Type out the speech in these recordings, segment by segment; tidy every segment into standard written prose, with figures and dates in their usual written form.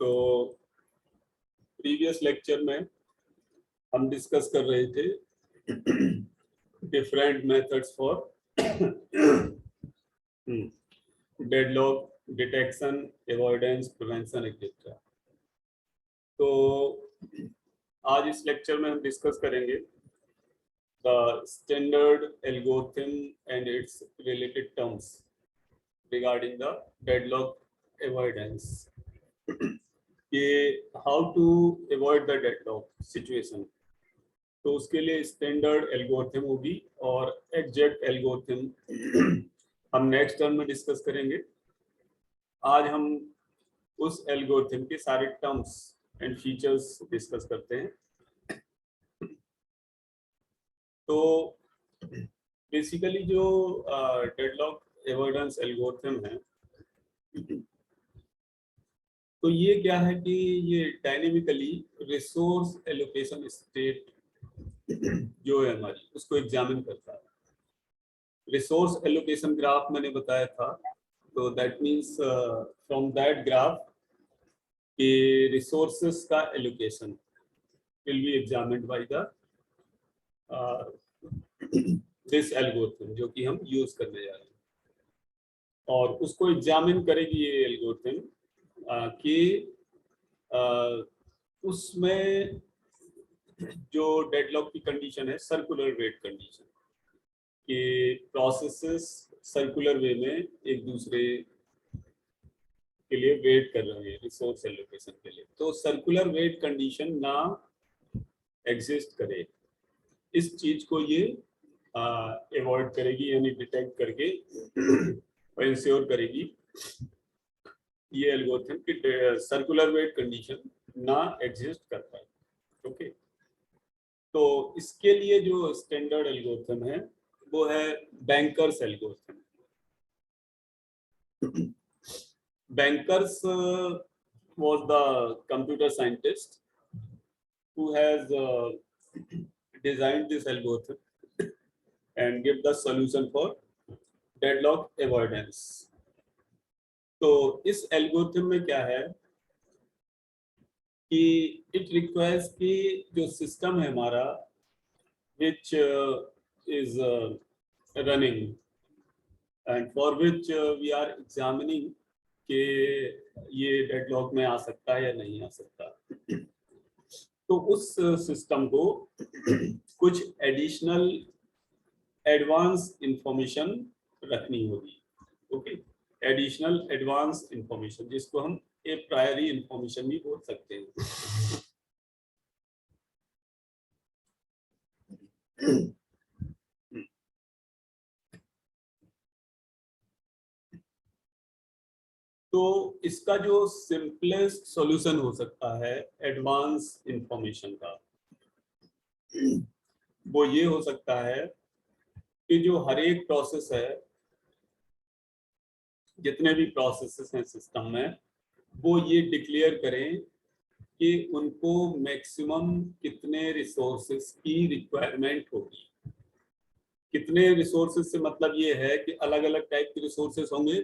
तो previous lecture में हम डिस्कस कर रहे थे different methods for deadlock detection, avoidance, prevention etcetera. तो आज इस लेक्चर में हम डिस्कस करेंगे the standard algorithm and its related terms regarding the deadlock avoidance. कि how to avoid the deadlock situation. तो उसके लिए स्टैंडर्ड एल्गोरिथम होगी और एग्जैक्ट एल्गोरिथम हम नेक्स्ट टर्म में डिस्कस करेंगे। आज हम उस एल्गोरिथम के सारे टर्म्स एंड फीचर्स डिस्कस करते हैं। तो बेसिकली जो डेडलॉक अवॉइडेंस एल्गोरिथम है, तो ये क्या है कि ये डायनेमिकली रिसोर्स एलोकेशन स्टेट जो है हमारी, उसको एग्जामिन करता है। रिसोर्स एलोकेशन ग्राफ मैंने बताया था, तो that means from that graph कि रिसोर्सेस का allocation will be examined by the this algorithm जो कि हम यूज करने जा रहे हैं। और उसको एग्जामिन करेगी ये एल्गोरिथम कि उसमें जो डेडलॉक की कंडीशन है सर्कुलर वेट कंडीशन, कि प्रोसेसेस सर्कुलर वे में एक दूसरे के लिए वेट कर रहे हैं रिसोर्स एलोकेशन के लिए। तो सर्कुलर वेट कंडीशन ना एग्जिस्ट करे, इस चीज को ये अवॉइड करेगी, यानी डिटेक्ट करके और इंश्योर करेगी ये एल्गोरिथम कि सर्कुलर वेट कंडीशन ना एग्जिस्ट कर पाए। ओके, तो इसके लिए जो स्टैंडर्ड एल्गोरिथम है वो है bankers algorithm. Bankers was the computer scientist who has designed this algorithm and give the solution for deadlock avoidance. तो इस एल्गोरिथम में क्या है कि इट रिक्वायर्स कि जो सिस्टम है हमारा which is running and for which we are examining कि ये डेडलॉक में आ सकता है या नहीं आ सकता, तो उस सिस्टम को कुछ एडिशनल एडवांस इंफॉर्मेशन रखनी होगी। ओके, एडिशनल एडवांस इंफॉर्मेशन जिसको हम ए प्रायरी इंफॉर्मेशन भी बोल सकते हैं। तो इसका जो सिंपलेस्ट सॉल्यूशन हो सकता है एडवांस इंफॉर्मेशन का, वो ये हो सकता है कि जो हर एक प्रोसेस है, जितने भी प्रोसेसेस हैं सिस्टम में, वो ये डिक्लेयर करें कि उनको मैक्सिमम कितने रिसोर्सेस की रिक्वायरमेंट होगी। कितने रिसोर्सेस से मतलब ये है कि अलग अलग टाइप के रिसोर्सेस होंगे,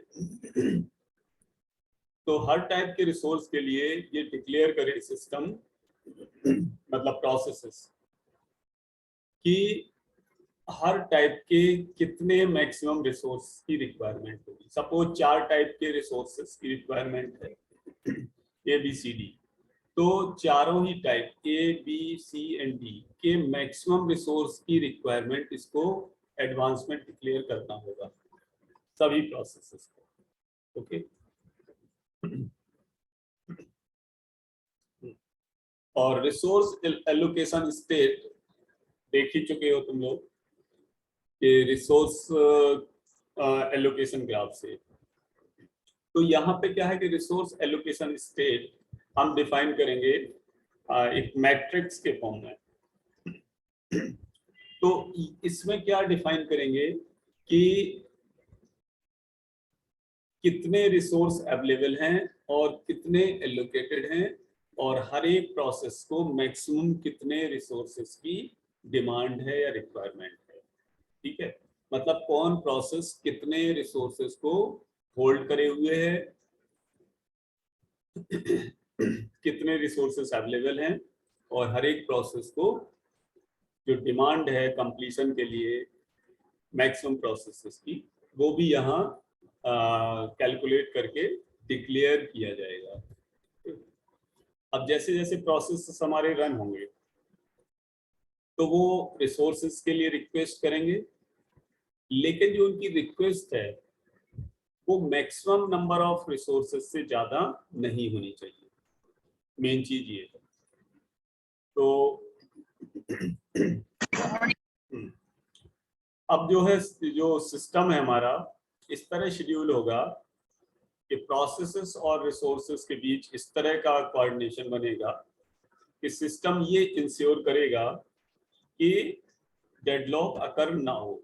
तो हर टाइप के रिसोर्स के लिए ये डिक्लेयर करे सिस्टम, मतलब प्रोसेसेस, कि हर टाइप के कितने मैक्सिमम रिसोर्स की रिक्वायरमेंट होगी। सपोज 4 टाइप के रिसोर्सेस की रिक्वायरमेंट है ABCD, तो चारों ही टाइप ABC एंड D के मैक्सिमम रिसोर्स की रिक्वायरमेंट इसको एडवांस में डिक्लेयर करना होगा सभी प्रोसेसेस को। ओके, और रिसोर्स एलोकेशन स्टेट देख ही चुके हो तुम लोग कि रिसोर्स एलोकेशन ग्राफ से। तो यहाँ पे क्या है कि रिसोर्स एलोकेशन स्टेट हम डिफाइन करेंगे एक मैट्रिक्स के फॉर्म में। तो इसमें क्या डिफाइन करेंगे कि कितने रिसोर्स अवेलेबल हैं और कितने एलोकेटेड हैं, और हर एक प्रोसेस को मैक्सिमम कितने रिसोर्सेस की डिमांड है या रिक्वायरमेंट है। ठीक है, मतलब कौन प्रोसेस कितने रिसोर्सेस को होल्ड करे हुए है कितने रिसोर्सेस अवेलेबल हैं और हर एक प्रोसेस को जो डिमांड है कंप्लीशन के लिए मैक्सिमम प्रोसेसेस की, वो भी यहाँ कैलकुलेट करके डिक्लेयर किया जाएगा। अब जैसे जैसे प्रोसेस हमारे रन होंगे तो वो रिसोर्सेस के लिए रिक्वेस्ट करेंगे, लेकिन जो उनकी रिक्वेस्ट है वो मैक्सिमम नंबर ऑफ रिसोर्सेस से ज्यादा नहीं होनी चाहिए। मेन चीज ये है। तो अब जो सिस्टम है हमारा इस तरह शेड्यूल होगा कि प्रोसेसेस और रिसोर्सेस के बीच इस तरह का कोऑर्डिनेशन बनेगा कि सिस्टम ये इंश्योर करेगा कि डेडलॉक अकर ना हो।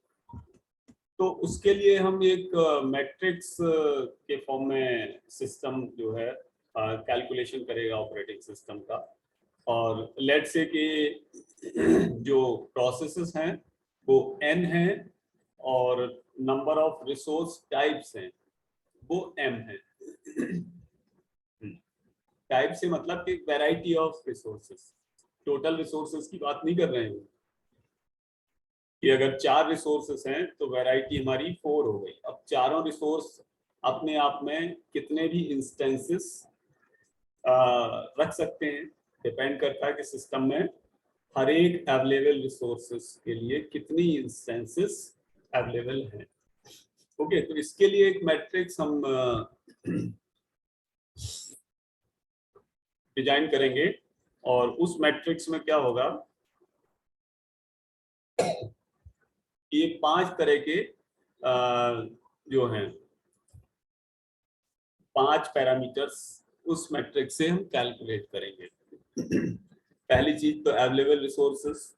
तो उसके लिए हम एक मैट्रिक्स के फॉर्म में सिस्टम जो है कैलकुलेशन करेगा ऑपरेटिंग सिस्टम का। और लेट से कि जो प्रोसेसेस हैं वो n है और नंबर ऑफ रिसोर्स टाइप्स हैं वो m है। टाइप से मतलब कि variety of resources, total resources की बात नहीं कर रहे हैं कि अगर 4 रिसोर्सेस हैं तो वैरायटी हमारी 4 हो गई। अब चारों रिसोर्स अपने आप में कितने भी इंस्टेंसेस रख सकते हैं, डिपेंड करता है कि सिस्टम में हर एक अवेलेबल रिसोर्सेस के लिए कितनी इंस्टेंसेस अवेलेबल हैं। ओके, तो इसके लिए एक मैट्रिक्स हम डिजाइन करेंगे और उस मैट्रिक्स में क्या होगा, ये 5 तरह के जो हैं 5 पैरामीटर्स उस मैट्रिक्स से हम कैलकुलेट करेंगे। पहली चीज तो अवेलेबल रिसोर्सेस,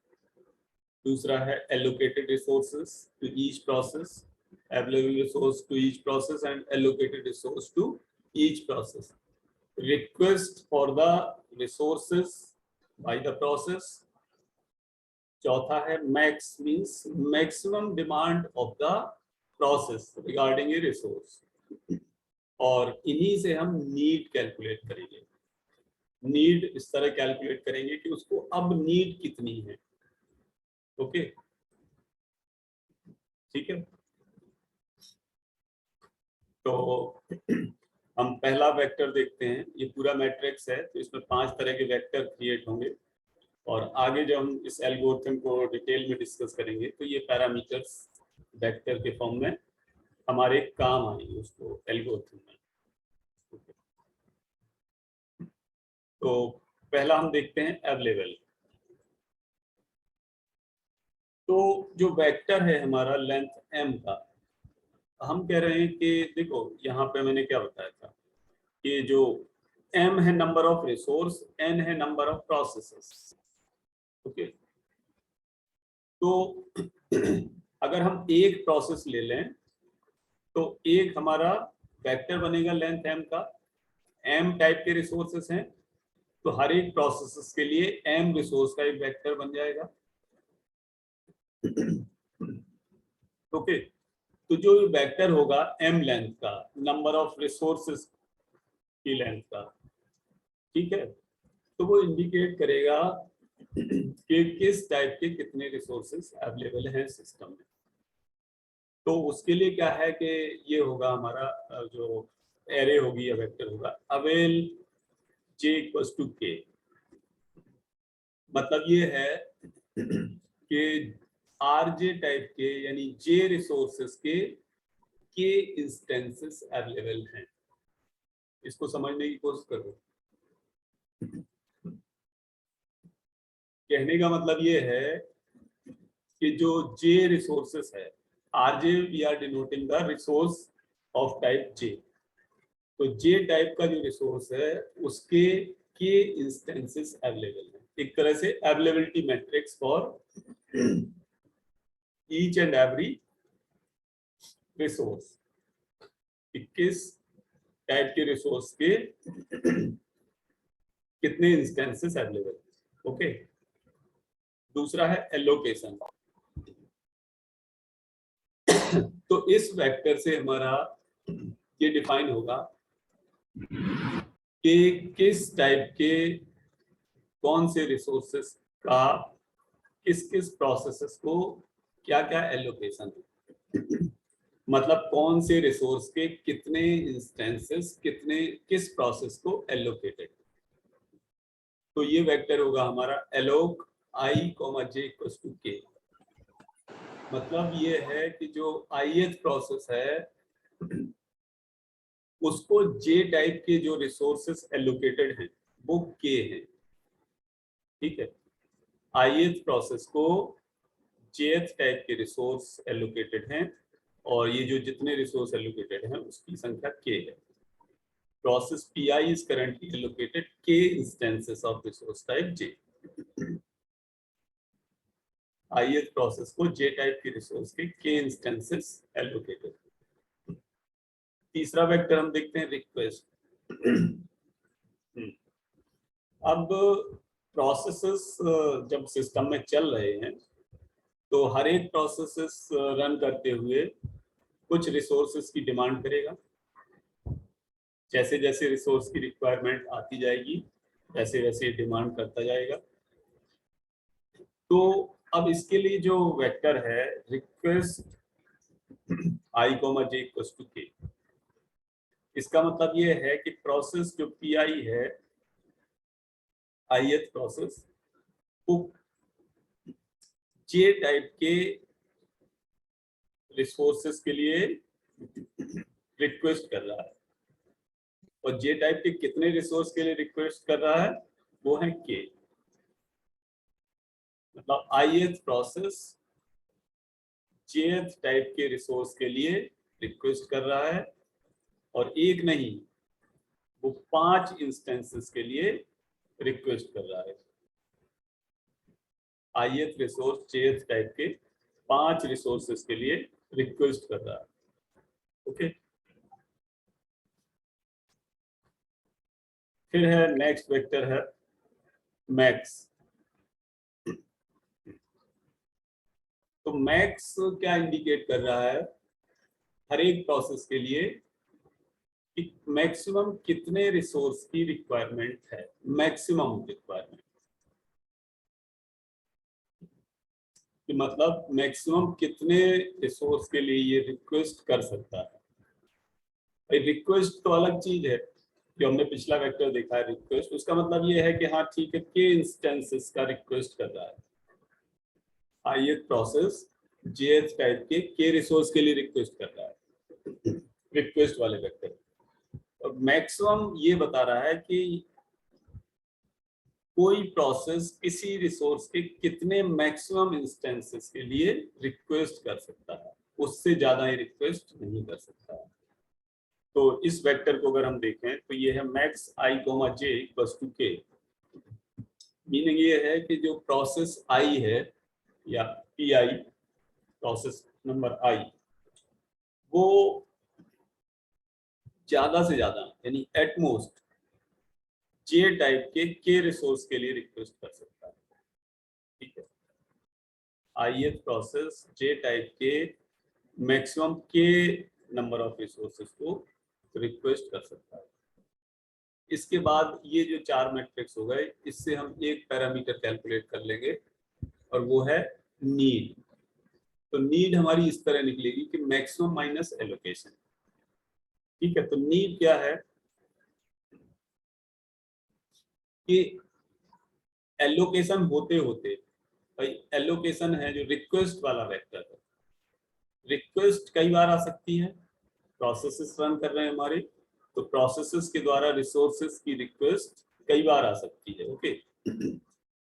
दूसरा है allocated resources to each process, available resource to each process and allocated resource to each process, request for the resources by the process. चौथा है max, means maximum demand of the process regarding a resource. और इन्हीं से हम need calculate करेंगे। Need इस तरह calculate करेंगे कि उसको अब नीड कितनी है। ओके, ठीक है। तो हम पहला वेक्टर देखते हैं। ये पूरा मैट्रिक्स है तो इसमें 5 तरह के वेक्टर क्रिएट होंगे और आगे जब हम इस एल्गोरिथम को डिटेल में डिस्कस करेंगे तो ये पैरामीटर्स वेक्टर के फॉर्म में हमारे काम आएंगे उसको एल्गोरिथम में। तो पहला हम देखते हैं अवेलेबल। तो जो वेक्टर है हमारा लेंथ m का, हम कह रहे हैं कि देखो यहाँ पे मैंने क्या बताया था कि जो m है नंबर ऑफ रिसोर्स, n है नंबर ऑफ प्रोसेसेस। ओके, तो अगर हम एक प्रोसेस ले लें तो एक हमारा वेक्टर बनेगा लेंथ m का। m टाइप के रिसोर्सेस हैं तो हर एक प्रोसेस के लिए m रिसोर्स का एक वेक्टर बन जाएगा। ओके, तो जो वेक्टर होगा m लेंथ का, नंबर ऑफ रिसोर्सेस की लेंथ का, ठीक है, तो वो इंडिकेट करेगा कि किस टाइप के कितने रिसोर्सेस अवेलेबल हैं सिस्टम में। तो उसके लिए क्या है कि ये होगा हमारा जो एरे होगी या वेक्टर होगा avail j equals to k। मतलब ये है कि rj टाइप के यानी j रिसोर्सेस के k इंस्टेंसेस अवेलेबल हैं। इसको समझने की कोशिश करो। कहने का मतलब ये है कि जो j रिसोर्सेस है, rj we are denoting the resource of type j। तो j टाइप का जो रिसोर्स है उसके k इंस्टेंसेस अवेलेबल हैं। एक तरह से availability matrix for each and every resource. 21 type के रिसोर्स के कितने इंस्टेंसेस अवेलेबल। ओके, दूसरा है एलोकेशन। तो इस वेक्टर से हमारा ये डिफाइन होगा कि किस टाइप के कौन से रिसोर्सेस का किस किस प्रोसेसेस को क्या क्या एलोकेशन है, मतलब कौन से रिसोर्स के कितने इंस्टेंसेस कितने किस प्रोसेस को एलोकेटेड। तो ये वेक्टर होगा हमारा alloc I comma J equals to K. मतलब ये है कि जो ith प्रोसेस है उसको जे टाइप के जो रिसोर्सेस एलोकेटेड हैं वो के हैं, ठीक है। ith प्रोसेस को jth टाइप के रिसोर्स एलोकेटेड हैं और ये जो जितने रिसोर्स एलोकेटेड हैं उसकी संख्या k है। Process pi is currently allocated k instances of resource type j। ith process को j टाइप के रिसोर्स के k इंस्टेंसेस एलोकेटेड। तीसरा वेक्टर हम देखते हैं रिक्वेस्ट। अब प्रोसेसेस जब सिस्टम में चल रहे हैं तो हर एक प्रोसेसेस रन करते हुए कुछ रिसोर्सेस की डिमांड करेगा। जैसे जैसे रिसोर्स की रिक्वायरमेंट आती जाएगी वैसे वैसे डिमांड करता जाएगा। तो अब इसके लिए जो वेक्टर है request I comma J equals to K, इसका मतलब ये है कि प्रोसेस जो पी आई है ith प्रोसेस वो जे टाइप के रिसोर्सेस के लिए रिक्वेस्ट कर रहा है और जे टाइप के कितने रिसोर्स के लिए रिक्वेस्ट कर रहा है वो है के। मतलब ith प्रोसेस jth टाइप के रिसोर्स के लिए रिक्वेस्ट कर रहा है और एक नहीं वो 5 इंस्टेंसेस के लिए रिक्वेस्ट कर रहा है। ith रिसोर्स jth टाइप के 5 रिसोर्सेस के लिए रिक्वेस्ट कर रहा है, ओके। फिर है नेक्स्ट वेक्टर है मैक्स। तो मैक्स क्या इंडिकेट कर रहा है हर एक प्रोसेस के लिए कि मैक्सिमम कितने रिसोर्स की रिक्वायरमेंट है, मैक्सिमम रिक्वायरमेंट कि मतलब मैक्सिमम कितने रिसोर्स के लिए ये रिक्वेस्ट कर सकता है। भाई रिक्वेस्ट तो अलग चीज है, जो हमने पिछला वेक्टर देखा है रिक्वेस्ट, उसका मतलब ये है कि हाँ ठीक है के इंस्टेंसेस का रिक्वेस्ट कर रहा है। ith प्रोसेस jth टाइप के रिसोर्स के लिए रिक्वेस्ट कर रहा है, रिक्वेस्ट वाले वेक्टर। और मैक्सिमम ये बता रहा है कि कोई प्रोसेस किसी रिसोर्स के कितने मैक्सिमम इंस्टेंसेस के लिए रिक्वेस्ट कर सकता है, उससे ज्यादा ही रिक्वेस्ट नहीं कर सकता है। तो इस वेक्टर को अगर हम देखें तो ये है max I comma J equals to K. Meaning ये है कि जो प्रोसेस आई है या P I process number I वो ज्यादा से ज्यादा यानी एटमोस्ट जे टाइप के रिसोर्स के लिए रिक्वेस्ट कर सकता है, ठीक है। ith प्रोसेस जे टाइप के मैक्सिमम के नंबर ऑफ रिसोर्सेज को रिक्वेस्ट कर सकता है। इसके बाद ये जो 4 मैट्रिक्स हो गए इससे हम एक पैरामीटर कैलकुलेट कर लेंगे और वो है नीड। तो नीड हमारी इस तरह निकलेगी कि मैक्सिमम माइनस एलोकेशन, ठीक है। तो नीड क्या है कि एलोकेशन होते होते, भाई एलोकेशन है जो रिक्वेस्ट वाला वेक्टर है, रिक्वेस्ट कई बार आ सकती है, प्रोसेसेस रन कर रहे हैं हमारे, तो प्रोसेसेस के द्वारा रिसोर्सेस की रिक्वेस्ट कई बार आ सकती है, ओके।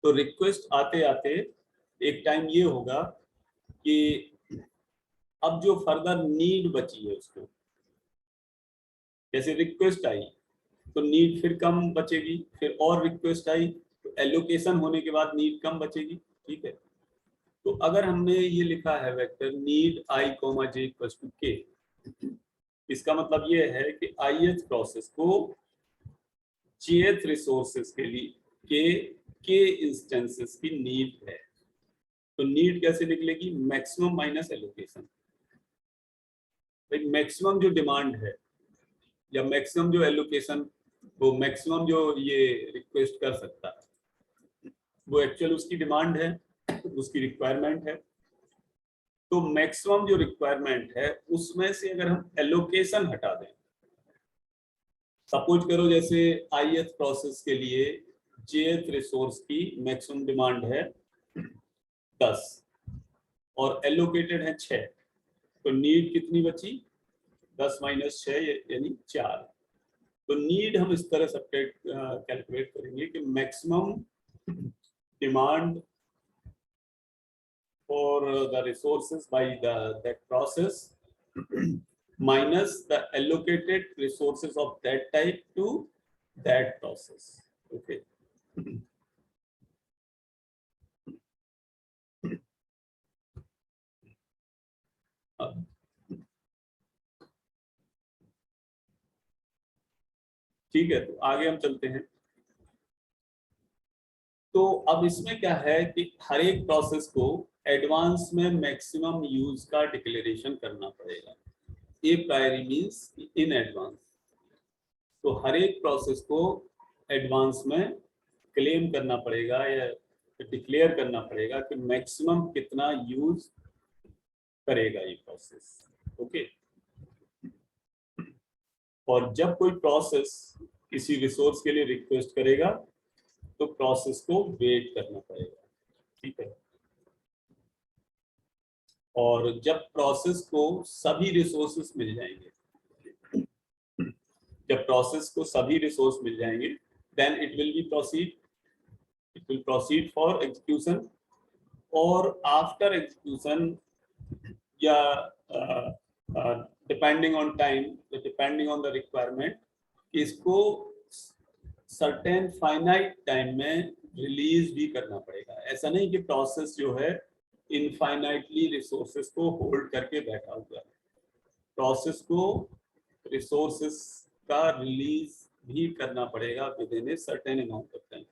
तो रिक्वेस्ट आते आते एक टाइम ये होगा कि अब जो फर्दर नीड बची है उसको, जैसे रिक्वेस्ट आई तो नीड फिर कम बचेगी, फिर और रिक्वेस्ट आई तो एलोकेशन होने के बाद नीड कम बचेगी, ठीक है। तो अगर हमने ये लिखा है vector need I comma J equals to K, इसका मतलब ये है कि ith प्रोसेस को jth रिसोर्सेस के लिए के इंस्टेंसेस की नीड है। तो नीड कैसे निकलेगी, मैक्सिमम माइनस एलोकेशन। भाई मैक्सिमम जो डिमांड है या मैक्सिमम जो एलोकेशन वो मैक्सिमम जो ये रिक्वेस्ट कर सकता है वो एक्चुअल उसकी डिमांड है, उसकी रिक्वायरमेंट है। तो मैक्सिमम जो रिक्वायरमेंट है उसमें से अगर हम एलोकेशन हटा दें, सपोज करो जैसे ith प्रोसेस के लिए jth रिसोर्स की मैक्सिमम डिमांड है 10 और एलोकेटेड है 6, तो नीड कितनी बची? 10 - 6 यानी 4। तो नीड हम इस तरह सब्ट्रैक्ट कैलकुलेट करेंगे कि maximum demand for the resources by that process minus the allocated resources of that type to that process. Okay. ठीक है, तो आगे हम चलते हैं। तो अब इसमें क्या है कि हर एक प्रोसेस को एडवांस में मैक्सिमम यूज का डिक्लेरेशन करना पड़ेगा। ए प्रायरी मीन्स इन एडवांस। तो हर एक प्रोसेस को एडवांस में क्लेम करना पड़ेगा या डिक्लेयर करना पड़ेगा कि मैक्सिमम कितना यूज करेगा ये प्रोसेस। ओके। और जब कोई प्रोसेस किसी रिसोर्स के लिए रिक्वेस्ट करेगा तो प्रोसेस को वेट करना पड़ेगा। ठीक है। और जब प्रोसेस को सभी रिसोर्सेस मिल जाएंगे, जब प्रोसेस को सभी रिसोर्स मिल जाएंगे, then it will proceed for execution. और आफ्टर एग्जीक्यूशन या depending on time, depending on the requirement, इसको सर्टेन फाइनाइट टाइम में रिलीज भी करना पड़ेगा। ऐसा नहीं कि प्रोसेस जो है इनफाइनाइटली रिसोर्सेस को होल्ड करके बैठा हुआ है। प्रोसेस को रिसोर्सेस का रिलीज भी करना पड़ेगा with in a certain amount of time.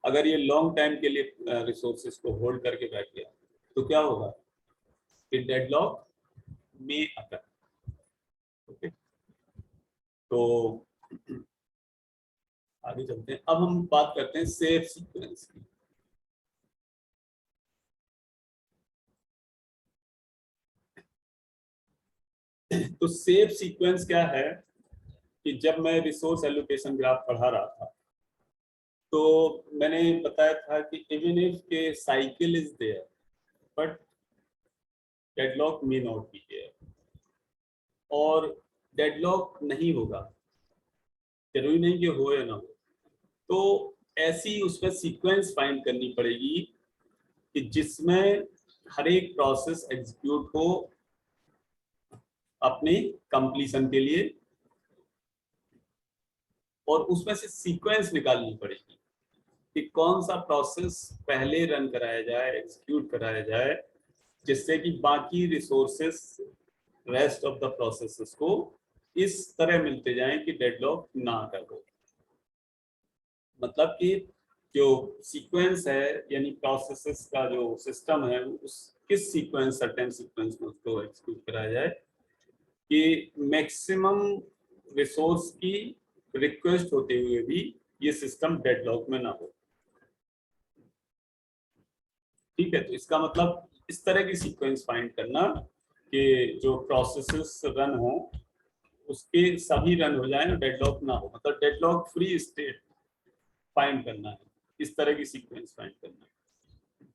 अगर ये लॉन्ग टाइम के लिए रिसोर्सेस को होल्ड करके बैठ गया तो क्या होगा? कि डेडलॉक में अकर। ओके, तो आगे चलते हैं। अब हम बात करते हैं सेफ सीक्वेंस की। तो सेफ सीक्वेंस क्या है कि जब मैं रिसोर्स एलोकेशन ग्राफ पढ़ा रहा था तो मैंने बताया था कि इवन इफ के cycle is there but deadlock may not be there. और डेडलॉक नहीं होगा, जरूरी नहीं कि हो या ना हो, तो ऐसी उसमें सीक्वेंस फाइंड करनी पड़ेगी कि जिसमें हर एक प्रोसेस एग्जीक्यूट हो अपने कंप्लीशन के लिए, और उसमें से सीक्वेंस निकालनी पड़ेगी कि कौन सा प्रोसेस पहले रन कराया जाए, एग्जीक्यूट कराया जाए, जिससे कि बाकी resources rest of the processes को इस तरह मिलते जाएं कि डेडलॉक ना कर हो। मतलब कि जो सीक्वेंस है यानी प्रोसेसेस का जो सिस्टम है उस किस सीक्वेंस, सर्टेन सीक्वेंस में उसको एग्जीक्यूट कराया जाए कि मैक्सिमम रिसोर्स की रिक्वेस्ट होते हुए भी ये सिस्टम डेडलॉक में ना हो। ठीक है, तो इसका मतलब इस तरह की सीक्वेंस फाइंड करना कि जो प्रोसेसेस रन हो उसके सभी रन हो जाए और डेडलॉक ना हो, मतलब डेडलॉक फ्री स्टेट फाइंड करना है। इस तरह की सीक्वेंस फाइंड करना है।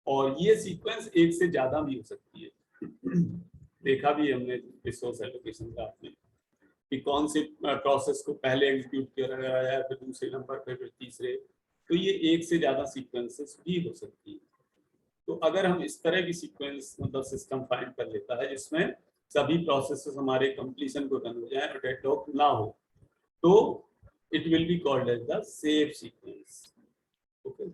और ये सीक्वेंस एक से ज्यादा भी हो सकती है। देखा भी हमने रिसोर्स एलोकेशन ग्राफ में कि कौन से प्रोसेस को पहले एग्जीक्यूट किया गया, फिर दूसरे नंबर पे, फिर तीसरे। तो ये एक से ज्यादा सीक्वेंसेस भी हो सकती है। तो अगर हम इस तरह की सीक्वेंस मतलब सिस्टम फाइंड कर लेता है जिसमें सभी प्रोसेसेस हमारे कंप्लीशन को रन हो जाए और डेडलॉक ना हो, तो it will be called as the safe sequence. Okay,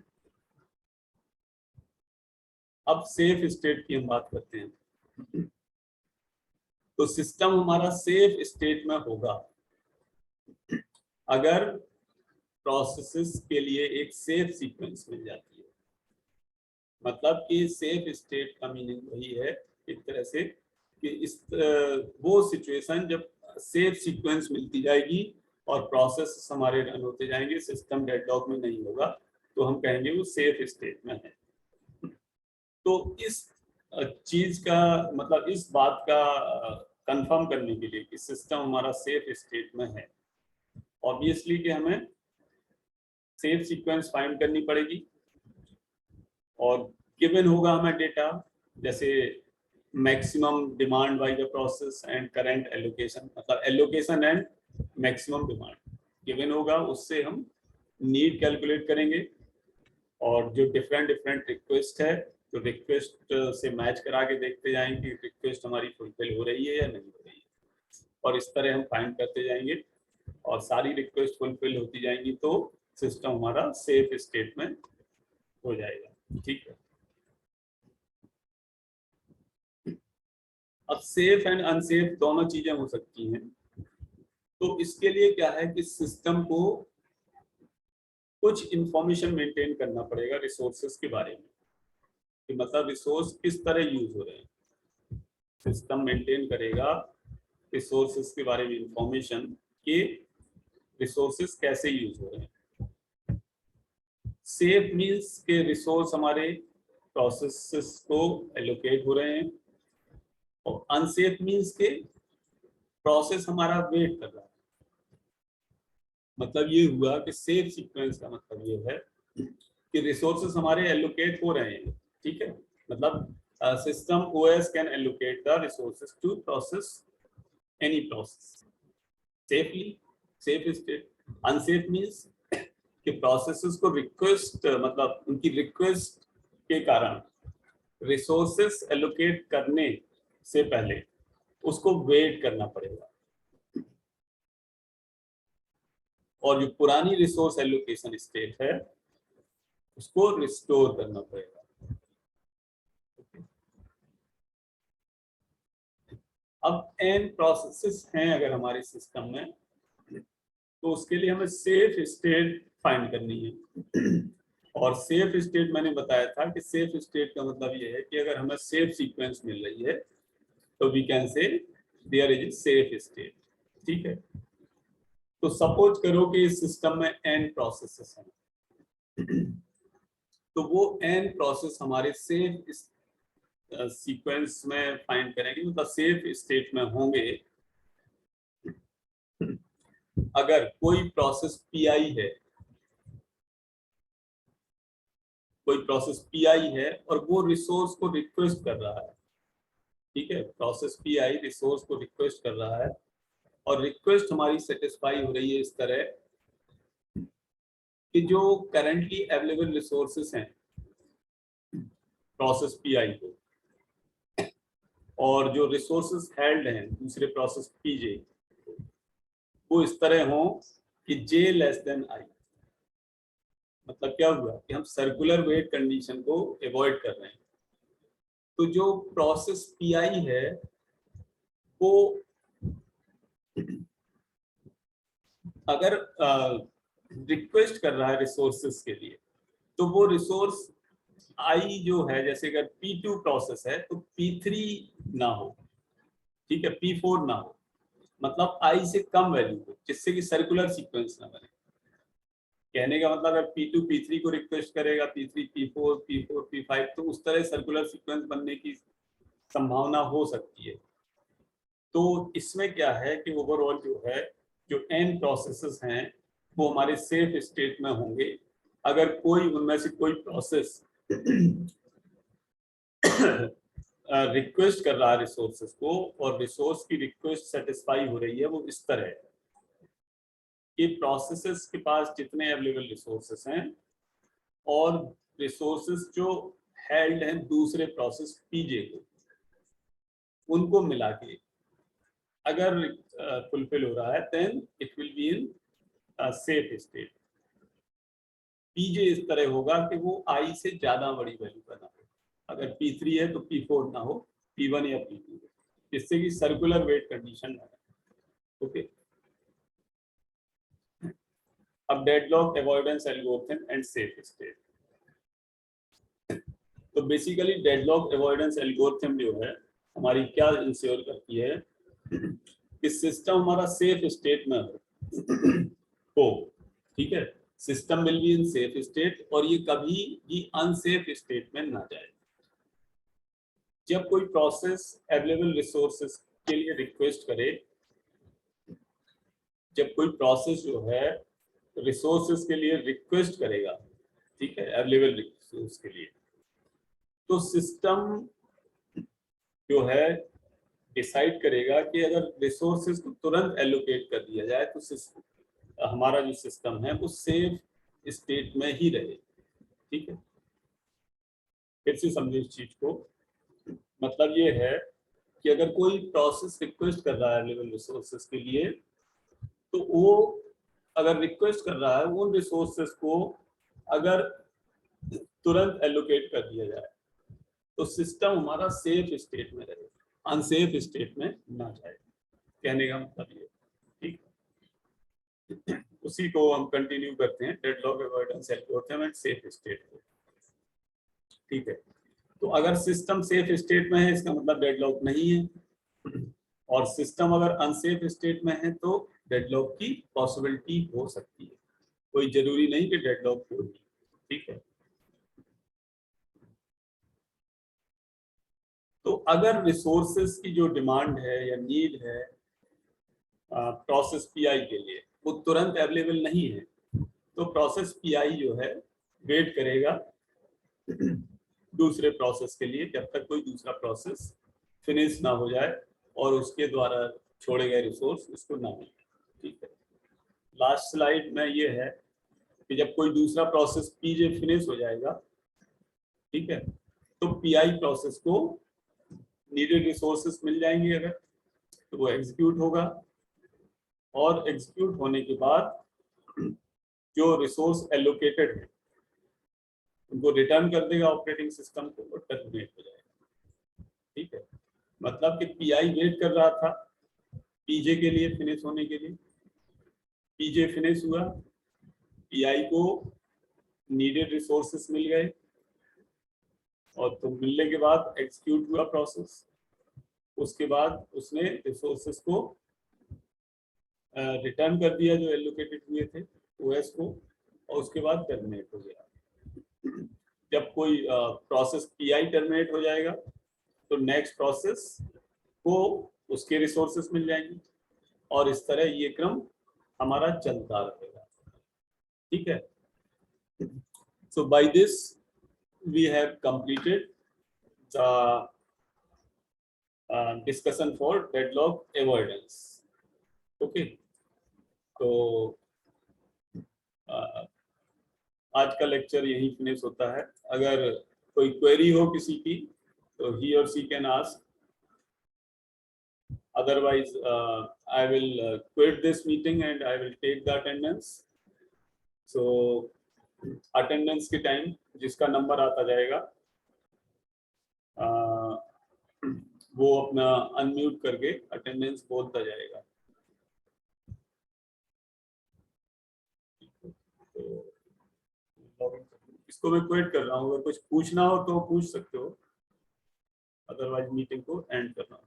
अब सेफ स्टेट की हम बात करते हैं। तो सिस्टम हमारा सेफ स्टेट में होगा अगर प्रोसेसेस के लिए एक सेफ सीक्वेंस मिल जाती है। मतलब कि सेफ स्टेट का मीनिंग वही है एक तरह से कि इस वो सिचुएशन जब सेफ सीक्वेंस मिलती जाएगी और प्रोसेस हमारे रन होते जाएंगे, सिस्टम डेडलॉक में नहीं होगा, तो हम कहेंगे वो सेफ स्टेट में है। तो इस चीज का मतलब इस बात का कंफर्म करने के लिए कि सिस्टम हमारा सेफ स्टेट में है, ऑब्वियसली कि हमें सेफ सीक्वेंस फाइंड करनी पड़ेगी और गिवन होगा हमें डेटा, जैसे maximum demand by the process and current allocation, मतलब allocation and maximum demand given होगा, उससे हम नीड कैलकुलेट करेंगे और जो डिफरेंट रिक्वेस्ट है तो रिक्वेस्ट से मैच करा के देखते जाएंगे कि रिक्वेस्ट हमारी फुलफिल हो रही है या नहीं हो रही है, और इस तरह हम फाइंड करते जाएंगे और सारी रिक्वेस्ट फुलफिल होती जाएंगी तो सिस्टम हमारा सेफ स्टेट में हो जाएगा। ठीक है, अब सेफ एंड अनसेफ दोनों चीजें हो सकती हैं, तो इसके लिए क्या है कि सिस्टम को कुछ इंफॉर्मेशन मेंटेन करना पड़ेगा रिसोर्सेज के बारे में, कि मतलब रिसोर्स किस तरह यूज हो रहे हैं, सिस्टम मेंटेन करेगा रिसोर्सेज के बारे में इंफॉर्मेशन कि रिसोर्सेज कैसे यूज हो रहे हैं। सेफ मींस के रिसोर्स हमारे प्रोसेसेस को एलोकेट हो रहे हैं, और अनसेफ मींस के प्रोसेस हमारा वेट कर रहा है। मतलब ये हुआ कि सेफ सीक्वेंस का मतलब ये है कि रिसोर्सेस हमारे एलोकेट हो रहे हैं। ठीक है, मतलब system OS can allocate the resources to process any process safely, safe state. Unsafe means कि प्रोसेसेस को रिक्वेस्ट मतलब उनकी रिक्वेस्ट के कारण रिसोर्सेस एलोकेट करने से पहले उसको वेट करना पड़ेगा, और जो पुरानी रिसोर्स एलोकेशन स्टेट है उसको रिस्टोर करना पड़ेगा। अब एन प्रोसेसेस हैं अगर हमारे सिस्टम में, तो उसके लिए हमें सेफ स्टेट फाइंड करनी है। और सेफ स्टेट मैंने बताया था कि सेफ स्टेट का मतलब ये है कि अगर हमें सेफ सीक्वेंस मिल रही है तो we can say there is a safe state. ठीक है, तो सपोज करो कि इस सिस्टम में एन प्रोसेसेस हैं, तो वो एन प्रोसेस हमारे सेफ सीक्वेंस में फाइंड करेंगे, मतलब सेफ स्टेट में होंगे अगर कोई प्रोसेस पीआई है, कोई प्रोसेस पीआई है और वो रिसोर्स को रिक्वेस्ट कर रहा है। ठीक है, प्रोसेस पीआई रिसोर्स को रिक्वेस्ट कर रहा है और रिक्वेस्ट हमारी सेटिस्फाई हो रही है इस तरह कि जो करंटली अवेलेबल रिसोर्सेस हैं प्रोसेस पीआई को, और जो रिसोर्सेस हेल्ड हैं दूसरे प्रोसेस पीजे, वो इस तरह हो कि जे लेस देन आई। मतलब क्या हुआ कि हम सर्कुलर वेट कंडीशन को अवॉइड कर रहे हैं। तो जो प्रोसेस पीआई है वो अगर रिक्वेस्ट कर रहा है रिसोर्सेस के लिए, तो वो रिसोर्स आई जो है, जैसे अगर P2 प्रोसेस है तो P3 ना हो, ठीक है, P4 ना हो, मतलब आई से कम वैल्यू हो, जिससे कि सर्कुलर सीक्वेंस ना बने। कहने का मतलब है P2 P3 को रिक्वेस्ट करेगा, P3 P4 P4 P5, तो उस तरह सर्कुलर सीक्वेंस बनने की संभावना हो सकती है। तो इसमें क्या है कि ओवरऑल जो है जो एन प्रोसेसेस हैं वो हमारे सेफ स्टेट में होंगे अगर कोई उनमें से कोई प्रोसेस रिक्वेस्ट कर रहा है रिसोर्सेस को और रिसोर्स की रिक्वेस्ट सेटिस्फाई हो रही है। वो इस तरह है कि प्रोसेसेस के पास जितने अवेलेबल रिसोर्सेस हैं और रिसोर्सेस जो हेल्ड हैं दूसरे प्रोसेस पीजे को, उनको मिला के अगर फुलफिल हो रहा है then it will be in safe state. PJ इस तरह होगा कि वो आई से ज्यादा बड़ी वैल्यू बना हो, अगर P3 है तो P4 ना हो, P1 या P2 हो, जिससे कि सर्कुलर वेट कंडीशन ना हो। ओके, अब deadlock avoidance algorithm and safe state. तो बेसिकली डेडलॉक अवॉइडेंस एल्गोरिथम जो है हमारी क्या इंश्योर करती है कि सिस्टम हमारा सेफ स्टेट में हो, हो, ठीक है। System will be in safe state और ये कभी भी अनसेफ स्टेट में ना जाए। जब कोई प्रोसेस अवेलेबल रिसोर्सेज के लिए रिक्वेस्ट करे, जब कोई प्रोसेस जो है रिसोर्सेज के लिए रिक्वेस्ट करेगा, ठीक है, अवेलेबल रिसोर्स के लिए, तो सिस्टम जो है डिसाइड करेगा कि अगर रिसोर्सेज को तुरंत एलोकेट कर दिया जाए तो हमारा जो सिस्टम है वो सेफ स्टेट में ही रहे, ठीक है। फिर से समझिए इस चीज को। मतलब ये है कि अगर कोई प्रोसेस रिक्वेस्ट कर रहा है अवेलेबल रिसोर्सेज के लिए, तो वो अगर रिक्वेस्ट कर रहा है उन रिसोर्सेज को अगर तुरंत एलोकेट कर दिया जाए तो सिस्टम हमारा सेफ स्टेट में रहे, अनसेफ स्टेट में ना जाए, कहने का मतलब ये, ठीक। उसी को हम कंटिन्यू करते हैं, deadlock avoidance algorithm and safe state को, ठीक है। तो अगर सिस्टम सेफ स्टेट में है इसका मतलब डेडलॉक नहीं है, और सिस्टम अगर अनसेफ स्टेट में है तो डेडलॉक की पॉसिबिलिटी हो सकती है, कोई जरूरी नहीं कि डेडलॉक होगी, ठीक है। तो अगर रिसोर्सेज की जो डिमांड है या नीड है प्रोसेस पीआई के लिए वो तुरंत अवेलेबल नहीं है, तो प्रोसेस पीआई जो है वेट करेगा दूसरे प्रोसेस के लिए जब तक कोई दूसरा प्रोसेस फिनिश ना हो जाए और उसके द्वारा छोड़े गए रिसोर्स उसको ना मिले, ठीक है। लास्ट स्लाइड में ये है कि जब कोई दूसरा प्रोसेस पीजे फिनिश हो जाएगा, ठीक है, तो पीआई प्रोसेस को नीडेड रिसोर्सेस मिल जाएंगे अगर, तो वो एग्जीक्यूट होगा और एग्जीक्यूट होने के बाद जो रिसोर्स एलोकेटेड है उनको रिटर्न कर देगा ऑपरेटिंग सिस्टम को और टर्मिनेट हो जाएगा, ठीक है। मतलब कि पीआई वेट कर रहा था पीजे के लिए फिनिश होने के लिए, पीजे फिनिश हुआ, पीआई को नीडेड रिसोर्सेस मिल गए और तो मिलने के बाद एग्जीक्यूट हुआ प्रोसेस, उसके बाद उसने रिसोर्सेस को रिटर्न कर दिया जो एलोकेटेड हुए थे ओएस को, और उसके बाद टर्मिनेट हो गया। जब कोई प्रोसेस पीआई टर्मिनेट हो जाएगा तो नेक्स्ट प्रोसेस को उसके रिसोर्सेस मिल जाएंगे और इस तरह ये क्रम हमारा चलता रहेगा, ठीक है। So by this we have completed the discussion for deadlock avoidance, okay. तो आज का लेक्चर यही फिनिश होता है। अगर कोई क्वेरी हो किसी की तो ही और C can ask, otherwise I will quit this meeting and I will take the attendance. So attendance के टाइम जिसका नंबर आता जाएगा वो अपना अनम्यूट करके अटेंडेंस बोलता जाएगा, तो इसको मैं क्विट कर रहा हूँ। अगर कुछ पूछना हो तो पूछ सकते हो, अदरवाइज मीटिंग को एंड करना।